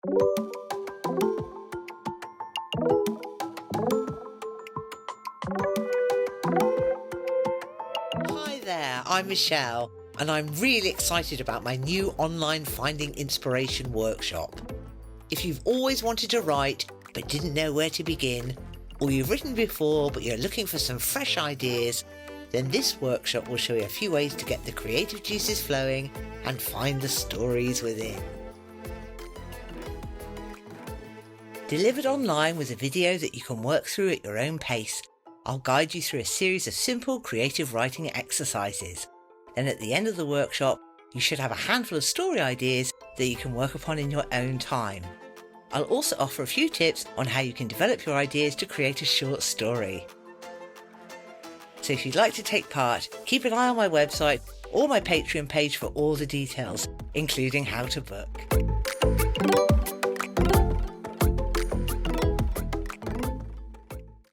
Hi there, I'm Michelle, and I'm really excited about my new online Finding Inspiration workshop. If you've always wanted to write but didn't know where to begin, or you've written before but you're looking for some fresh ideas, then this workshop will show you a few ways to get the creative juices flowing and find the stories within. Delivered online with a video that you can work through at your own pace, I'll guide you through a series of simple creative writing exercises. Then at the end of the workshop, you should have a handful of story ideas that you can work upon in your own time. I'll also offer a few tips on how you can develop your ideas to create a short story. So if you'd like to take part, keep an eye on my website or my Patreon page for all the details, including how to book.